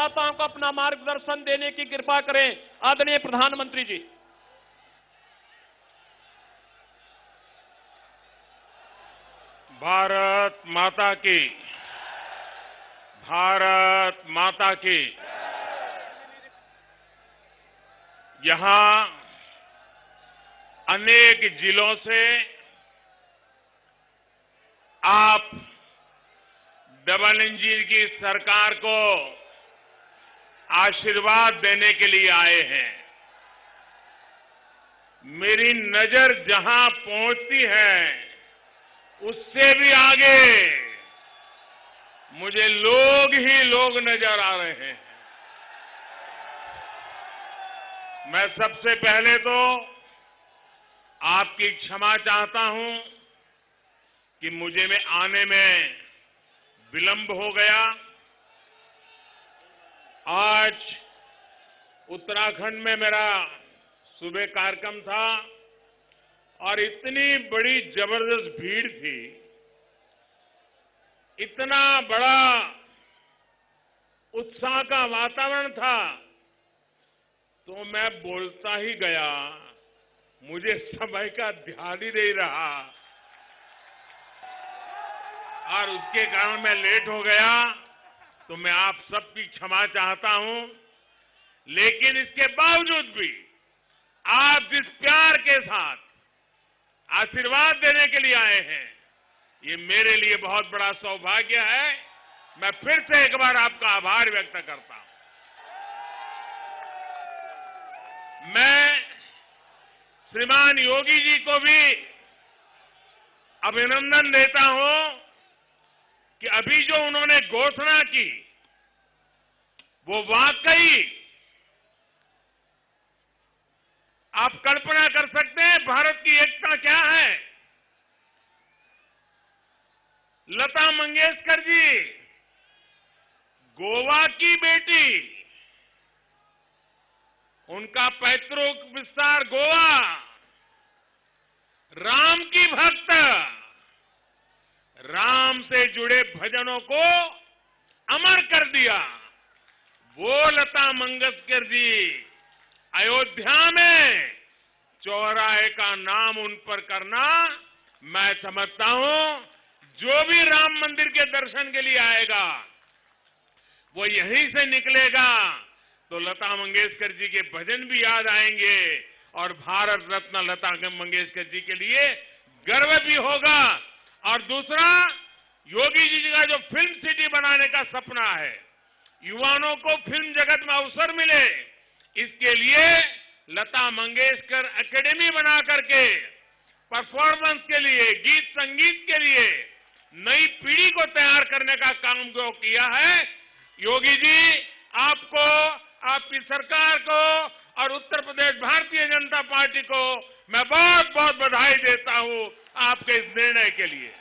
मतदाताओं को अपना मार्गदर्शन देने की कृपा करें। आदरणीय प्रधानमंत्री जी। भारत माता की, भारत माता की। यहां अनेक जिलों से आप डबल इंजन की सरकार को आशीर्वाद देने के लिए आए हैं। मेरी नजर जहां पहुंचती है उससे भी आगे मुझे लोग ही लोग नजर आ रहे हैं। मैं सबसे पहले तो आपकी क्षमा चाहता हूं कि मुझे में आने में विलंब हो गया। आज उत्तराखंड में मेरा सुबह कार्यक्रम था और इतनी बड़ी जबरदस्त भीड़ थी, इतना बड़ा उत्साह का वातावरण था, तो मैं बोलता ही गया, मुझे समय का ध्यान ही नहीं रहा और उसके कारण मैं लेट हो गया। तो मैं आप सबकी क्षमा चाहता हूं, लेकिन इसके बावजूद भी आप जिस प्यार के साथ आशीर्वाद देने के लिए आए हैं, ये मेरे लिए बहुत बड़ा सौभाग्य है। मैं फिर से एक बार आपका आभार व्यक्त करता हूं। मैं श्रीमान योगी जी को भी अभिनंदन देता हूं कि अभी जो उन्होंने घोषणा की वो वाकई आप कल्पना कर सकते हैं भारत की एकता क्या है। लता मंगेशकर जी गोवा की बेटी, उनका पैतृक विस्तार गोवा, राम की भक्त, राम से जुड़े भजनों को अमर कर दिया। वो लता मंगेशकर जी अयोध्या में चौराहे का नाम उन पर करना, मैं समझता हूं जो भी राम मंदिर के दर्शन के लिए आएगा वो यहीं से निकलेगा तो लता मंगेशकर जी के भजन भी याद आएंगे और भारत रत्न लता मंगेशकर जी के लिए गर्व भी होगा। और दूसरा, योगी जी का जो फिल्म सिटी बनाने का सपना है, युवाओं को फिल्म जगत में अवसर मिले, इसके लिए लता मंगेशकर एकेडमी बना करके परफॉर्मेंस के लिए, गीत संगीत के लिए नई पीढ़ी को तैयार करने का काम जो किया है, योगी जी आपको, आपकी सरकार को और उत्तर प्रदेश भारतीय जनता पार्टी को मैं बहुत बहुत बधाई देता हूं आपके इस निर्णय के लिए।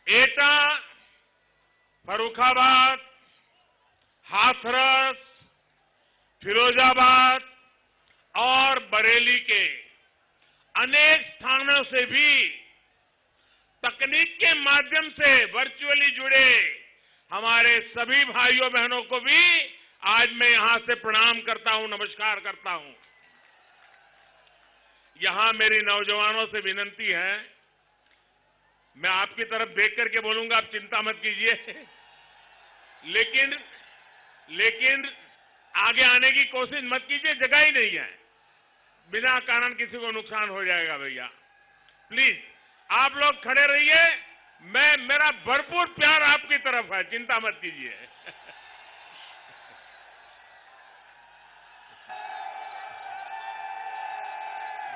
एटा, फर्रुखाबाद, हाथरस, फिरोजाबाद और बरेली के अनेक स्थानों से भी तकनीक के माध्यम से वर्चुअली जुड़े हमारे सभी भाइयों बहनों को भी आज मैं यहां से प्रणाम करता हूं, नमस्कार करता हूं। यहां मेरी नौजवानों से विनती है, मैं आपकी तरफ देख करके बोलूंगा, आप चिंता मत कीजिए, लेकिन आगे आने की कोशिश मत कीजिए, जगह ही नहीं है, बिना कारण किसी को नुकसान हो जाएगा। भैया प्लीज आप लोग खड़े रहिए, मेरा भरपूर प्यार आपकी तरफ है, चिंता मत कीजिए।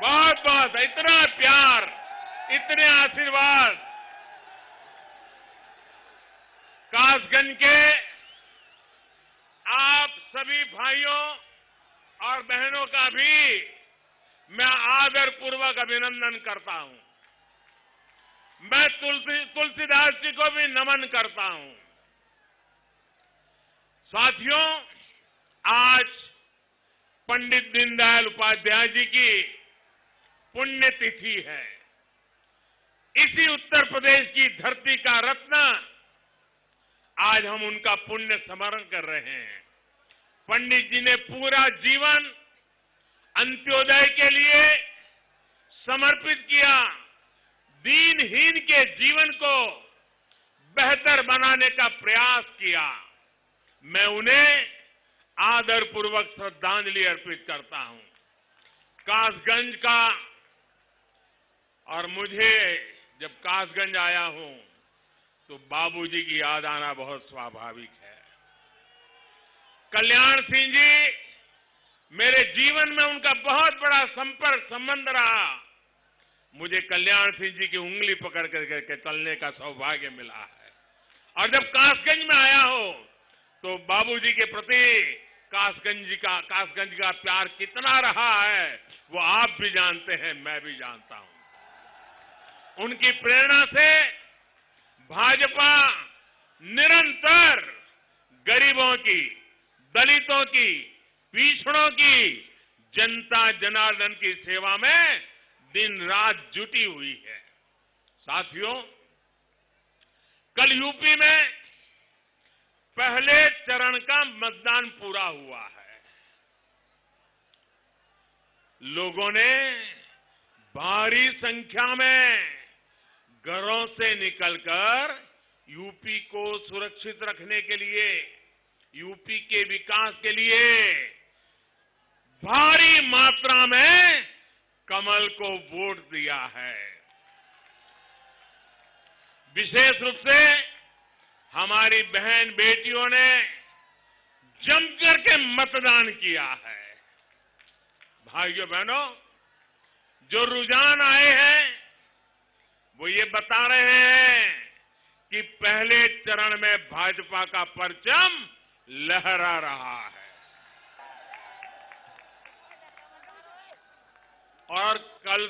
बहुत बहुत इतना प्यार, इतने आशीर्वाद कासगंज के आप सभी भाइयों और बहनों का भी मैं आदरपूर्वक अभिनंदन करता हूं। मैं तुलसीदास जी को भी नमन करता हूं। साथियों, आज पंडित दीनदयाल उपाध्याय जी की पुण्यतिथि है। इसी उत्तर प्रदेश की धरती का रत्न आज हम उनका पुण्य स्मरण कर रहे हैं। पंडित जी ने पूरा जीवन अंत्योदय के लिए समर्पित किया, दीनहीन के जीवन को बेहतर बनाने का प्रयास किया। मैं उन्हें आदरपूर्वक श्रद्धांजलि अर्पित करता हूं। कासगंज का, और मुझे जब कासगंज आया हूं तो बाबूजी की याद आना बहुत स्वाभाविक है। कल्याण सिंह जी, मेरे जीवन में उनका बहुत बड़ा संपर्क संबंध रहा। मुझे कल्याण सिंह जी की उंगली पकड़ करके चलने का सौभाग्य मिला है। और जब कासगंज में आया हूं तो बाबूजी के प्रति कासगंज का प्यार कितना रहा है वो आप भी जानते हैं, मैं भी जानता हूं। उनकी प्रेरणा से भाजपा निरंतर गरीबों की, दलितों की, पिछड़ों की, जनता जनार्दन की सेवा में दिन रात जुटी हुई है। साथियों, कल यूपी में पहले चरण का मतदान पूरा हुआ है। लोगों ने भारी संख्या में घरों से निकलकर यूपी को सुरक्षित रखने के लिए, यूपी के विकास के लिए भारी मात्रा में कमल को वोट दिया है। विशेष रूप से हमारी बहन बेटियों ने जमकर के मतदान किया है। भाइयों बहनों, जो रुझान आए हैं वो ये बता रहे हैं कि पहले चरण में भाजपा का परचम लहरा रहा है। और कल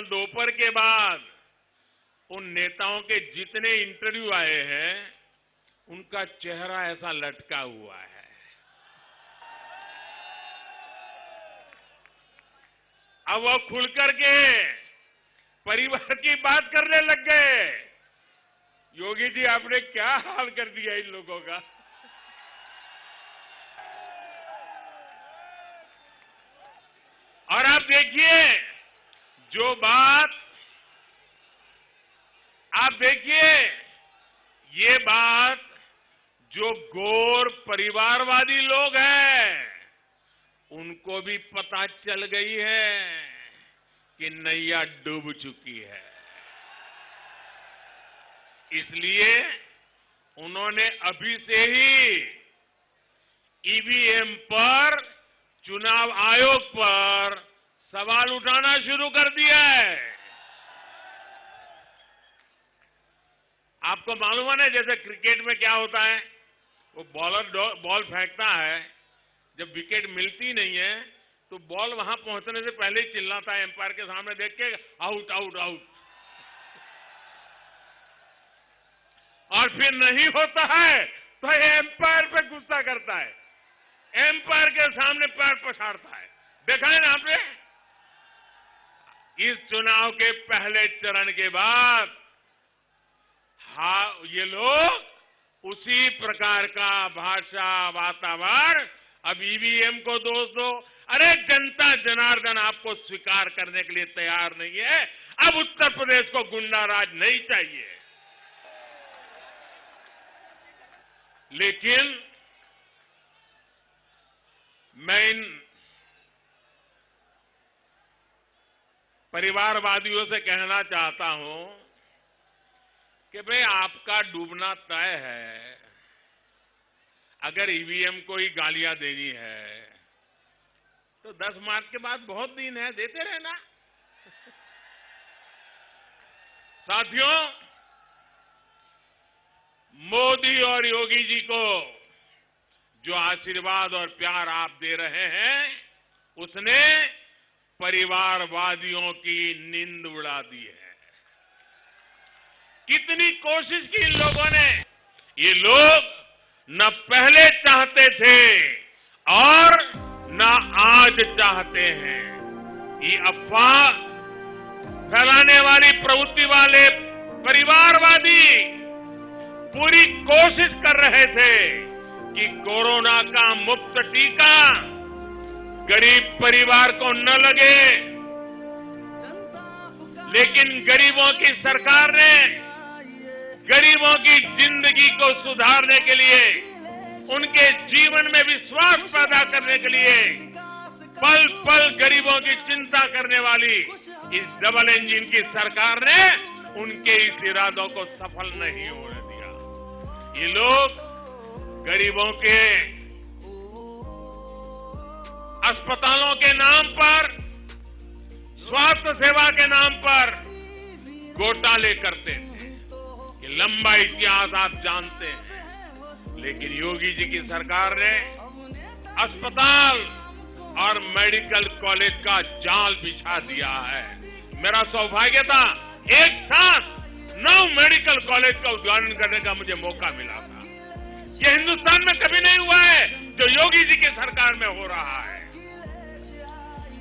दोपहर के बाद उन नेताओं के जितने इंटरव्यू आए हैं उनका चेहरा ऐसा लटका हुआ है। अब वो खुलकर के परिवार की बात करने लग गए। योगी जी, आपने क्या हाल कर दिया इन लोगों का। और आप देखिए, ये बात जो गौर परिवारवादी लोग हैं उनको भी पता चल गई है कि नैया डूब चुकी है। इसलिए उन्होंने अभी से ही ईवीएम पर, चुनाव आयोग पर सवाल उठाना शुरू कर दिया है। आपको मालूम है ना, जैसे क्रिकेट में क्या होता है, वो बॉलर बॉल फेंकता है, जब विकेट मिलती नहीं है तो बॉल वहां पहुंचने से पहले ही चिल्लाता है एम्पायर के सामने देख के, आउट आउट आउट। और फिर नहीं होता है तो एम्पायर पे गुस्सा करता है, एम्पायर के सामने पैर पछाड़ता है। देखा है ना आपने। इस चुनाव के पहले चरण के बाद ये लोग उसी प्रकार का भाषा, वातावरण, अब ईवीएम को दोष दो। अरे जनता जनार्दन आपको स्वीकार करने के लिए तैयार नहीं है। अब उत्तर प्रदेश को गुंडा राज नहीं चाहिए। लेकिन मैं इन परिवारवादियों से कहना चाहता हूं कि भाई, आपका डूबना तय है। अगर ईवीएम को ही गालियां देनी है तो 10 मार्च के बाद बहुत दिन है, देते रहना। साथियों, मोदी और योगी जी को जो आशीर्वाद और प्यार आप दे रहे हैं उसने परिवारवादियों की नींद उड़ा दी है। कितनी कोशिश की इन लोगों ने। ये लोग न पहले चाहते थे और न आज चाहते हैं। ये अफवाह फैलाने वाली प्रवृत्ति वाले परिवारवादी पूरी कोशिश कर रहे थे कि कोरोना का मुफ्त टीका गरीब परिवार को न लगे, लेकिन गरीबों की सरकार ने गरीबों की जिंदगी को सुधारने के लिए, उनके जीवन में विश्वास पैदा करने के लिए पल पल गरीबों की चिंता करने वाली इस डबल इंजन की सरकार ने उनके इस इरादों को सफल नहीं होने दिया। ये लोग गरीबों के अस्पतालों के नाम पर, स्वास्थ्य सेवा के नाम पर घोटाले करते थे। ये लंबा इतिहास आप जानते हैं, लेकिन योगी जी की सरकार ने अस्पताल और मेडिकल कॉलेज का जाल बिछा दिया है। मेरा सौभाग्य था एक साथ 9 मेडिकल कॉलेज का उद्घाटन करने का मुझे मौका मिला था। ये हिंदुस्तान में कभी नहीं हुआ है जो योगी जी की सरकार में हो रहा है।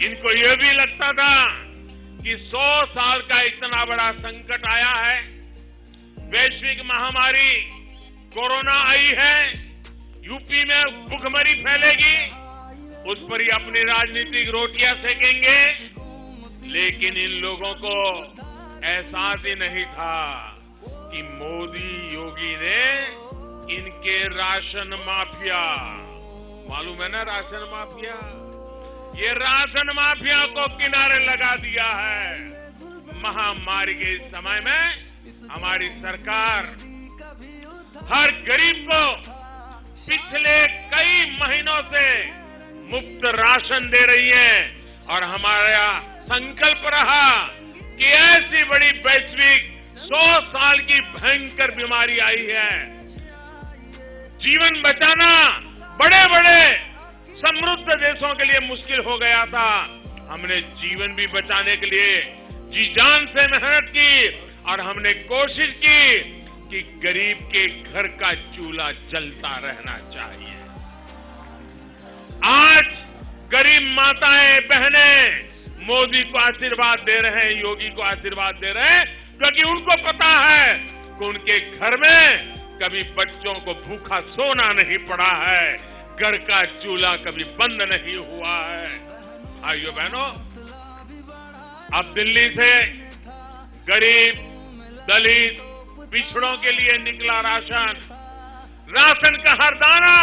इनको यह भी लगता था कि 100 साल का इतना बड़ा संकट आया है, वैश्विक महामारी कोरोना आई है, यूपी में भुखमरी फैलेगी, उस पर ही अपनी राजनीतिक रोटियां सेकेंगे। लेकिन इन लोगों को एहसास ही नहीं था कि मोदी योगी ने इनके राशन माफिया, मालूम है ना राशन माफिया, ये राशन माफिया को किनारे लगा दिया है। महामारी के इस समय में हमारी सरकार हर गरीब को पिछले कई महीनों से मुफ्त राशन दे रही है और हमारा संकल्प रहा कि ऐसी बड़ी वैश्विक 100 साल की भयंकर बीमारी आई है, जीवन बचाना बड़े बड़े समृद्ध देशों के लिए मुश्किल हो गया था। हमने जीवन भी बचाने के लिए जी जान से मेहनत की और हमने कोशिश की कि गरीब के घर का चूल्हा जलता रहना चाहिए। आज गरीब माताएं बहनें मोदी को आशीर्वाद दे रहे हैं, योगी को आशीर्वाद दे रहे हैं, क्योंकि उनको पता है कि उनके घर में कभी बच्चों को भूखा सोना नहीं पड़ा है, घर का चूल्हा कभी बंद नहीं हुआ है। भाइयों बहनों, अब दिल्ली से गरीब, दलित, पिछड़ों के लिए निकला राशन, राशन का हर दाना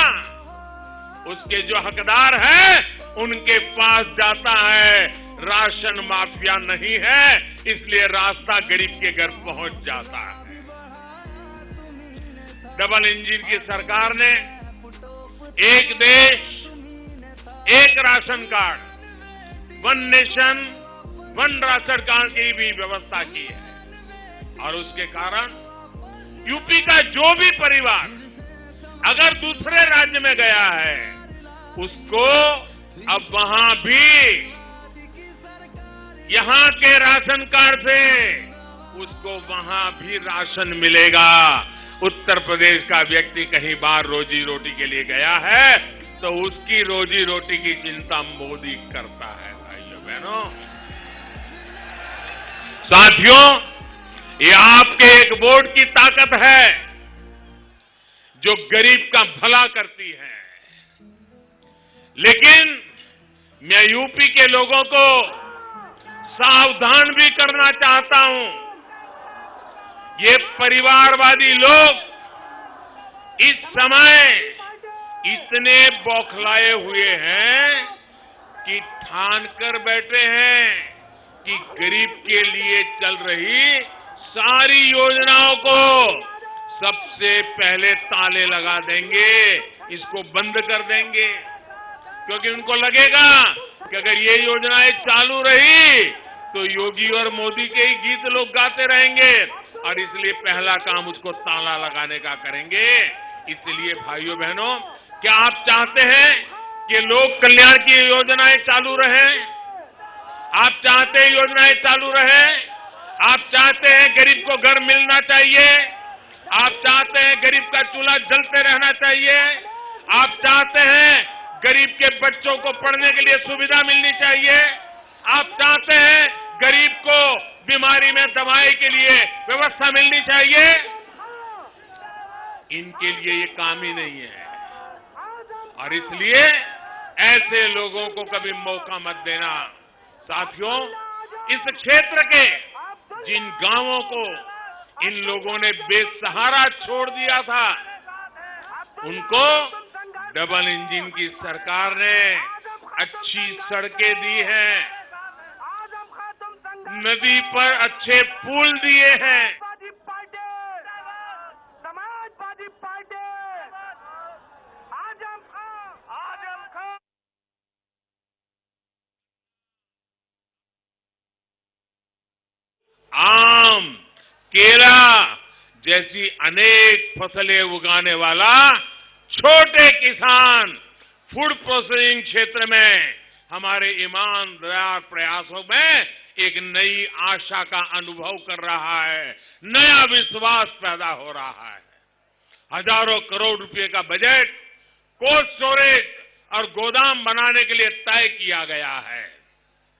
उसके जो हकदार है उनके पास जाता है। राशन माफिया नहीं है, इसलिए रास्ता गरीब के घर पहुंच जाता है। डबल इंजन की सरकार ने एक देश एक ration card, one nation one ration card की भी व्यवस्था की है और उसके कारण यूपी का जो भी परिवार अगर दूसरे राज्य में गया है उसको अब वहां भी यहां के राशन कार्ड से उसको वहां भी राशन मिलेगा। उत्तर प्रदेश का व्यक्ति कहीं बाहर रोजी रोटी के लिए गया है तो उसकी रोजी रोटी की चिंता मोदी करता है। भाइयों बहनों, साथियों, ये आपके एक वोट की ताकत है जो गरीब का भला करती है। लेकिन मैं यूपी के लोगों को सावधान भी करना चाहता हूं। ये परिवारवादी लोग इस समय इतने बौखलाए हुए हैं कि ठान कर बैठे हैं कि गरीब के लिए चल रही सारी योजनाओं को सबसे पहले ताले लगा देंगे, इसको बंद कर देंगे, क्योंकि उनको लगेगा कि अगर ये योजनाएं चालू रही तो योगी और मोदी के ही गीत लोग गाते रहेंगे और इसलिए पहला काम उसको ताला लगाने का करेंगे। इसलिए भाइयों बहनों, क्या आप चाहते हैं कि लोक कल्याण की योजनाएं चालू रहें? आप चाहते हैं योजनाएं चालू रहें? आप चाहते हैं गरीब को घर मिलना चाहिए? आप चाहते हैं गरीब का चूल्हा जलते रहना चाहिए? आप चाहते हैं गरीब के बच्चों को पढ़ने के लिए सुविधा मिलनी चाहिए? आप चाहते हैं गरीब को बीमारी में दवाई के लिए व्यवस्था मिलनी चाहिए? इनके लिए ये काम ही नहीं है। और इसलिए ऐसे लोगों को कभी मौका मत देना। साथियों, इस क्षेत्र के जिन गांवों को इन लोगों ने बेसहारा छोड़ दिया था, उनको डबल इंजन की सरकार ने अच्छी सड़कें दी हैं, नदी पर अच्छे पुल दिए हैं। समाजवादी पार्टी आजम खान आम, केला जैसी अनेक फसलें उगाने वाला छोटे किसान फूड प्रोसेसिंग क्षेत्र में हमारे ईमानदार प्रयासों में एक नई आशा का अनुभव कर रहा है, नया विश्वास पैदा हो रहा है। हजारों करोड़ रुपए का बजट कोल्ड स्टोरेज और गोदाम बनाने के लिए तय किया गया है।